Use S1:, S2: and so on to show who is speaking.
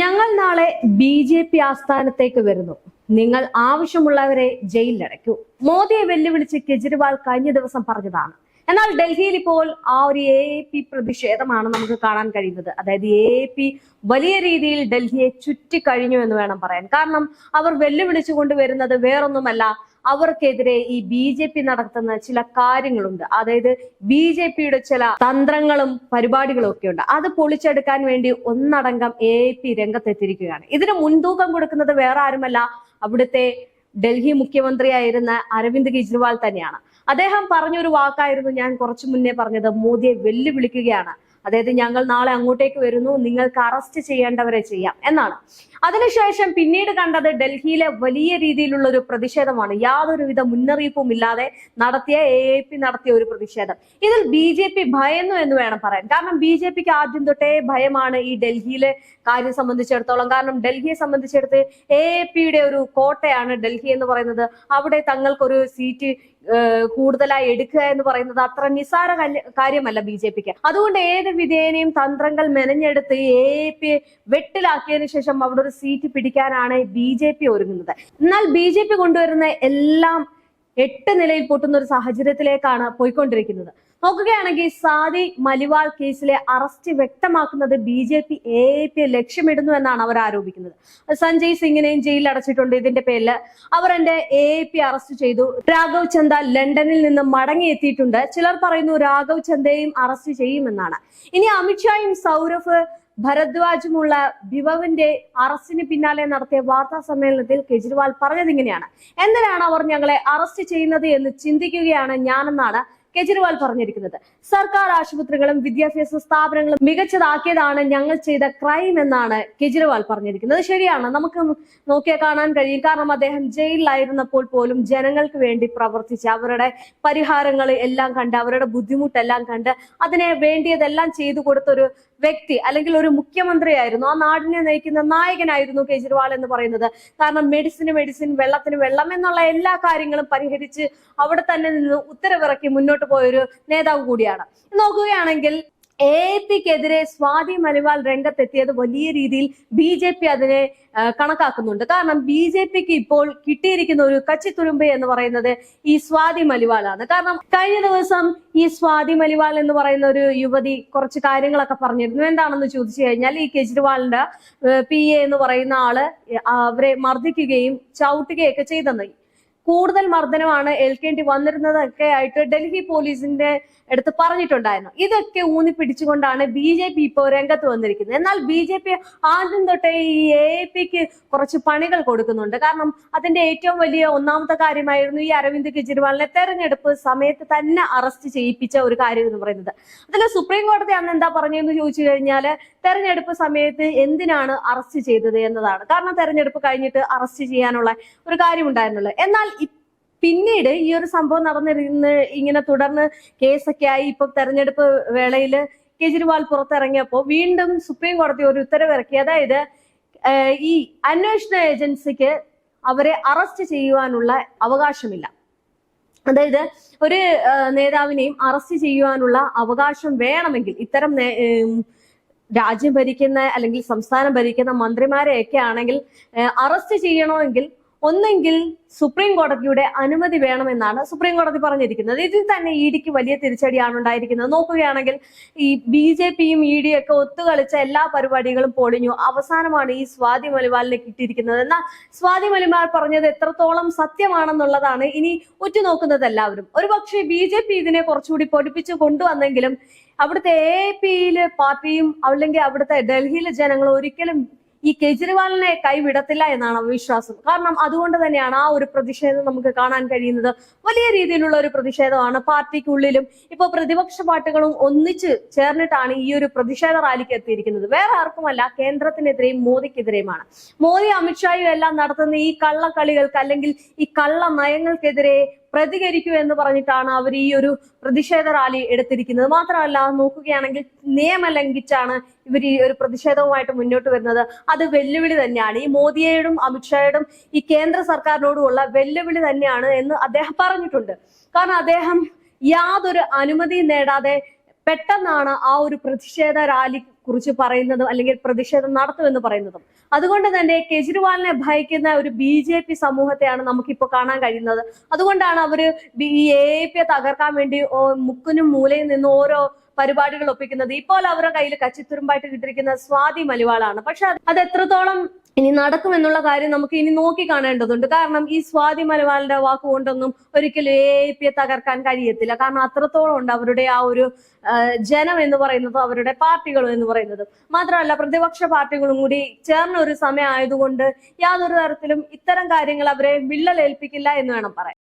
S1: ഞങ്ങൾ നാളെ BJP ആസ്ഥാനത്തേക്ക് വരുന്നു. നിങ്ങൾ ആവശ്യമുള്ളവരെ ജയിലിലടയ്ക്കൂ. മോദിയെ വെല്ലുവിളിച്ച് കെജ്രിവാൾ കഴിഞ്ഞ ദിവസം പറഞ്ഞതാണ്. എന്നാൽ ഡൽഹിയിൽ ഇപ്പോൾ ആ ഒരു AAP പ്രതിഷേധമാണ് നമുക്ക് കാണാൻ കഴിയുന്നത്. അതായത് AAP വലിയ രീതിയിൽ ഡൽഹിയെ ചുറ്റിക്കഴിഞ്ഞു എന്ന് വേണം പറയാൻ. കാരണം അവർ വെല്ലുവിളിച്ചുകൊണ്ട് വരുന്നത് വേറൊന്നുമല്ല, അവർക്കെതിരെ ഈ BJP നടത്തുന്ന ചില കാര്യങ്ങളുണ്ട്. അതായത് BJPയുടെ ചില തന്ത്രങ്ങളും പരിപാടികളും ഒക്കെ ഉണ്ട്. അത് പൊളിച്ചെടുക്കാൻ വേണ്ടി ഒന്നടങ്കം AAP രംഗത്തെത്തിയിരിക്കുകയാണ്. ഇതിന് മുൻതൂക്കം കൊടുക്കുന്നത് വേറെ ആരുമല്ല, അവിടുത്തെ ഡൽഹി മുഖ്യമന്ത്രിയായിരുന്ന അരവിന്ദ് കെജ്രിവാൾ തന്നെയാണ്. അദ്ദേഹം പറഞ്ഞൊരു വാക്കായിരുന്നു ഞാൻ കുറച്ചു മുന്നേ പറഞ്ഞത്, മോദിയെ വെല്ലുവിളിക്കുകയാണ്. അതായത് ഞങ്ങൾ നാളെ അങ്ങോട്ടേക്ക് വരുന്നു, നിങ്ങൾക്ക് അറസ്റ്റ് ചെയ്യേണ്ടവരെ ചെയ്യാം എന്നാണ്. അതിനുശേഷം പിന്നീട് കണ്ടത് ഡൽഹിയിലെ വലിയ രീതിയിലുള്ള ഒരു പ്രതിഷേധമാണ്. യാതൊരുവിധ മുന്നറിയിപ്പും ഇല്ലാതെ നടത്തിയ AAP നടത്തിയ ഒരു പ്രതിഷേധം. ഇതിൽ BJP ഭയന്നു എന്ന് വേണം പറയാൻ. കാരണം BJPക്ക് ആദ്യം തൊട്ടേ ഭയമാണ് ഈ ഡൽഹിയിലെ കാര്യം സംബന്ധിച്ചിടത്തോളം. കാരണം ഡൽഹിയെ സംബന്ധിച്ചിടത്ത് AAPയുടെ ഒരു കോട്ടയാണ് ഡൽഹി എന്ന് പറയുന്നത്. അവിടെ തങ്ങൾക്കൊരു സീറ്റ് കൂടുതലായി എടുക്കുക എന്ന് പറയുന്നത് അത്ര നിസ്സാര കാര്യമല്ല BJPക്ക്. അതുകൊണ്ട് ഏത് വിധേനയും തന്ത്രങ്ങൾ മെനഞ്ഞെടുത്ത് AAP വെട്ടിലാക്കിയതിനു ശേഷം അവിടെ ഒരു സീറ്റ് പിടിക്കാനാണ് BJP ഒരുങ്ങുന്നത്. എന്നാൽ BJP കൊണ്ടുവരുന്ന എല്ലാം 8 നിലയിൽ പൊട്ടുന്ന ഒരു സാഹചര്യത്തിലേക്കാണ് പോയിക്കൊണ്ടിരിക്കുന്നത്. നോക്കുകയാണെങ്കിൽ സാദി മലിവാൾ കേസിലെ അറസ്റ്റ് വ്യക്തമാക്കുന്നത് BJP AAP ലക്ഷ്യമിടുന്നു എന്നാണ് അവർ ആരോപിക്കുന്നത്. സഞ്ജയ് സിംഗിനെയും ജയിലിൽ അടച്ചിട്ടുണ്ട്. ഇതിന്റെ പേരിൽ അവർ എന്റെ AAP അറസ്റ്റ് ചെയ്തു. രാഘവ് ചന്ദ ലണ്ടനിൽ നിന്ന് മടങ്ങിയെത്തിയിട്ടുണ്ട്. ചിലർ പറയുന്നു രാഘവ് ചന്ദയെയും അറസ്റ്റ് ചെയ്യുമെന്നാണ്. ഇനി അമിത്ഷായും സൗരഭ് ഭരദ്വാജുമുള്ള ബിവവിന്റെ അറസ്റ്റിന് പിന്നാലെ നടത്തിയ വാർത്താ സമ്മേളനത്തിൽ കെജ്രിവാൾ പറഞ്ഞത് ഇങ്ങനെയാണ്: എന്തിനാണ് അവർ ഞങ്ങളെ അറസ്റ്റ് ചെയ്യുന്നത് എന്ന് ചിന്തിക്കുകയാണ് ഞാനെന്നാണ് കെജ്രിവാൾ പറഞ്ഞിരിക്കുന്നത്. സർക്കാർ ആശുപത്രികളും വിദ്യാഭ്യാസ സ്ഥാപനങ്ങളും മികച്ചതാക്കിയതാണ് ഞങ്ങൾ ചെയ്ത ക്രൈം എന്നാണ് കെജ്രിവാൾ പറഞ്ഞിരിക്കുന്നത്. ശരിയാണ്, നമുക്ക് നോക്കിയാൽ കാണാൻ കഴിയും. കാരണം അദ്ദേഹം ജയിലിലായിരുന്നപ്പോൾ പോലും ജനങ്ങൾക്ക് വേണ്ടി പ്രവർത്തിച്ച് അവരുടെ പരിഹാരങ്ങൾ എല്ലാം കണ്ട് അവരുടെ ബുദ്ധിമുട്ടെല്ലാം കണ്ട് അതിനെ വേണ്ടിയതെല്ലാം ചെയ്തു കൊടുത്തൊരു വ്യക്തി അല്ലെങ്കിൽ ഒരു മുഖ്യമന്ത്രിയായിരുന്നു. ആ നാടിനെ നയിക്കുന്ന നായകനായിരുന്നു കെജ്രിവാൾ എന്ന് പറയുന്നത്. കാരണം മെഡിസിന് മെഡിസിൻ, വെള്ളത്തിന് വെള്ളം എന്നുള്ള എല്ലാ കാര്യങ്ങളും പരിഹരിച്ച് അവിടെ തന്നെ നിന്ന് ഉത്തരവിറക്കി മുന്നോട്ട് പോയൊരു നേതാവ് കൂടിയാണ്. നോക്കുകയാണെങ്കിൽ AAPക്കെതിരെ സ്വാതി മലിവാൾ രംഗത്തെത്തിയത് വലിയ രീതിയിൽ BJP അതിനെ കണക്കാക്കുന്നുണ്ട്. കാരണം BJPക്ക് ഇപ്പോൾ കിട്ടിയിരിക്കുന്ന ഒരു കച്ചിത്തുരുമ്പ് എന്ന് പറയുന്നത് ഈ സ്വാതി മലിവാളാണ്. കാരണം കഴിഞ്ഞ ദിവസം ഈ സ്വാതി മലിവാൾ എന്ന് പറയുന്ന ഒരു യുവതി കുറച്ച് കാര്യങ്ങളൊക്കെ പറഞ്ഞിരുന്നു. എന്താണെന്ന് ചോദിച്ചു കഴിഞ്ഞാൽ, ഈ കെജ്രിവാളിന്റെ PA എന്ന് പറയുന്ന ആള് അവരെ മർദ്ദിക്കുകയും ചവിട്ടുകയൊക്കെ ചെയ്തെന്ന്, കൂടുതൽ മർദ്ദനമാണ് ഏൽക്കേണ്ടി വന്നിരുന്നതൊക്കെ ആയിട്ട് ഡൽഹി പോലീസിന്റെ അടുത്ത് പറഞ്ഞിട്ടുണ്ടായിരുന്നു. ഇതൊക്കെ ഊന്നി പിടിച്ചുകൊണ്ടാണ് BJP ഇപ്പോൾ രംഗത്ത് വന്നിരിക്കുന്നത്. എന്നാൽ BJP ആദ്യം തൊട്ടേ ഈ AAPക്ക് കുറച്ച് പണികൾ കൊടുക്കുന്നുണ്ട്. കാരണം അതിന്റെ ഏറ്റവും വലിയ ഒന്നാമത്തെ കാര്യമായിരുന്നു ഈ അരവിന്ദ് കെജ്രിവാളിനെ തെരഞ്ഞെടുപ്പ് സമയത്ത് തന്നെ അറസ്റ്റ് ചെയ്യിപ്പിച്ച ഒരു കാര്യം എന്ന് പറയുന്നത്. അതിൽ സുപ്രീം കോടതി അന്ന് എന്താ പറഞ്ഞതെന്ന് ചോദിച്ചു കഴിഞ്ഞാല്, തെരഞ്ഞെടുപ്പ് സമയത്ത് എന്തിനാണ് അറസ്റ്റ് ചെയ്തത് എന്നതാണ്. കാരണം തെരഞ്ഞെടുപ്പ് കഴിഞ്ഞിട്ട് അറസ്റ്റ് ചെയ്യാനുള്ള ഒരു കാര്യം ഉണ്ടായിരുന്നുള്ളൂ. എന്നാൽ പിന്നീട് ഈ ഒരു സംഭവം നടന്നിരുന്ന് ഇങ്ങനെ തുടർന്ന് കേസൊക്കെ ആയി ഇപ്പൊ തെരഞ്ഞെടുപ്പ് വേളയിൽ കെജ്രിവാൾ പുറത്തിറങ്ങിയപ്പോൾ വീണ്ടും സുപ്രീം കോടതി ഒരു ഉത്തരവിറക്കി. അതായത് ഈ അന്വേഷണ ഏജൻസിക്ക് അവരെ അറസ്റ്റ് ചെയ്യുവാനുള്ള അവകാശമില്ല. അതായത് ഒരു നേതാവിനെയും അറസ്റ്റ് ചെയ്യുവാനുള്ള അവകാശം വേണമെങ്കിൽ ഇത്തരം രാജ്യം ഭരിക്കുന്ന അല്ലെങ്കിൽ സംസ്ഥാനം ഭരിക്കുന്ന മന്ത്രിമാരെയൊക്കെ ആണെങ്കിൽ അറസ്റ്റ് ചെയ്യണമെങ്കിൽ ഒന്നെങ്കിൽ സുപ്രീം കോടതിയുടെ അനുമതി വേണമെന്നാണ് സുപ്രീം കോടതി പറഞ്ഞിരിക്കുന്നത്. ഇതിൽ തന്നെ EDക്ക് വലിയ തിരിച്ചടിയാണ് ഉണ്ടായിരിക്കുന്നത്. നോക്കുകയാണെങ്കിൽ ഈ BJPയും EDയും ഒക്കെ ഒത്തുകളിച്ച എല്ലാ പരിപാടികളും പൊളിഞ്ഞു. അവസാനമാണ് ഈ സ്വാതി മലിവാളിനെ കിട്ടിയിരിക്കുന്നത്. എന്നാൽ സ്വാതി മലിവാൾ പറഞ്ഞത് എത്രത്തോളം സത്യമാണെന്നുള്ളതാണ് ഇനി ഉറ്റുനോക്കുന്നത് എല്ലാവരും. ഒരുപക്ഷെ BJP ഇതിനെ കുറച്ചുകൂടി പൊടിപ്പിച്ചു കൊണ്ടുവന്നെങ്കിലും അവിടുത്തെ AAPയിലെ പാർട്ടിയും അല്ലെങ്കിൽ അവിടുത്തെ ഡൽഹിയിലെ ജനങ്ങൾ ഒരിക്കലും ഈ കെജ്രിവാളിനെ കൈവിടത്തില്ല എന്നാണ് വിശ്വാസം. കാരണം അതുകൊണ്ട് തന്നെയാണ് ആ ഒരു പ്രതിഷേധം നമുക്ക് കാണാൻ കഴിയുന്നത്. വലിയ രീതിയിലുള്ള ഒരു പ്രതിഷേധമാണ് പാർട്ടിക്കുള്ളിലും. ഇപ്പൊ പ്രതിപക്ഷ പാർട്ടികളും ഒന്നിച്ച് ചേർന്നിട്ടാണ് ഈ ഒരു പ്രതിഷേധ റാലിക്ക് എത്തിയിരിക്കുന്നത്. വേറെ ആർക്കുമല്ല, കേന്ദ്രത്തിനെതിരെയും മോദിക്കെതിരെയുമാണ്. മോദി അമിത്ഷായും എല്ലാം നടത്തുന്ന ഈ കള്ളക്കളികൾക്ക് അല്ലെങ്കിൽ ഈ കള്ള നയങ്ങൾക്കെതിരെ പ്രതികരിക്കൂ എന്ന് പറഞ്ഞിട്ടാണ് അവർ ഈ ഒരു പ്രതിഷേധ റാലി എടുത്തിരിക്കുന്നത്. മാത്രമല്ല നോക്കുകയാണെങ്കിൽ നിയമം ലംഘിച്ചാണ് ഇവർ ഈ ഒരു പ്രതിഷേധവുമായിട്ട് മുന്നോട്ട് വരുന്നത്. അത് വെല്ലുവിളി തന്നെയാണ്. ഈ മോദിയോടും അമിത്ഷായോടും ഈ കേന്ദ്ര സർക്കാരിനോടുമുള്ള വെല്ലുവിളി തന്നെയാണ് എന്ന് അദ്ദേഹം പറഞ്ഞിട്ടുണ്ട്. കാരണം അദ്ദേഹം യാതൊരു അനുമതിയും നേടാതെ പെട്ടെന്നാണ് ആ ഒരു പ്രതിഷേധ റാലി കുറിച്ച് പറയുന്നതും അല്ലെങ്കിൽ പ്രതിഷേധം നടത്തുമെന്ന് പറയുന്നതും. അതുകൊണ്ട് തന്നെ കെജ്രിവാളിനെ ഭയക്കുന്ന ഒരു BJP സമൂഹത്തെയാണ് നമുക്കിപ്പോ കാണാൻ കഴിയുന്നത്. അതുകൊണ്ടാണ് അവര് ഈ AAP തകർക്കാൻ വേണ്ടി മുക്കിനും മൂലയിൽ നിന്ന് ഓരോ പരിപാടികൾ ഒപ്പിക്കുന്നത്. ഇപ്പോൾ അവരുടെ കയ്യിൽ കച്ചിത്തുരുമ്പായിട്ട് കിട്ടിയിരിക്കുന്ന സ്വാതി മലിവാളാണ്. പക്ഷെ അത് എത്രത്തോളം ഇനി നടക്കുമെന്നുള്ള കാര്യം നമുക്ക് ഇനി നോക്കി കാണേണ്ടതുണ്ട്. കാരണം ഈ സ്വാതി മലിവാളിന്റെ വാക്കുകൊണ്ടൊന്നും ഒരിക്കലും AAP തകർക്കാൻ കഴിയത്തില്ല. കാരണം അത്രത്തോളം ഉണ്ട് അവരുടെ ആ ഒരു ജനം എന്ന് പറയുന്നത്, അവരുടെ പാർട്ടികളും എന്ന് പറയുന്നത്. മാത്രമല്ല പ്രതിപക്ഷ പാർട്ടികളും കൂടി ചേർന്ന ഒരു സമയം ആയതുകൊണ്ട് യാതൊരു തരത്തിലും ഇത്തരം കാര്യങ്ങൾ അവരെ വിള്ളലേൽപ്പിക്കില്ല എന്ന് വേണം പറയാൻ.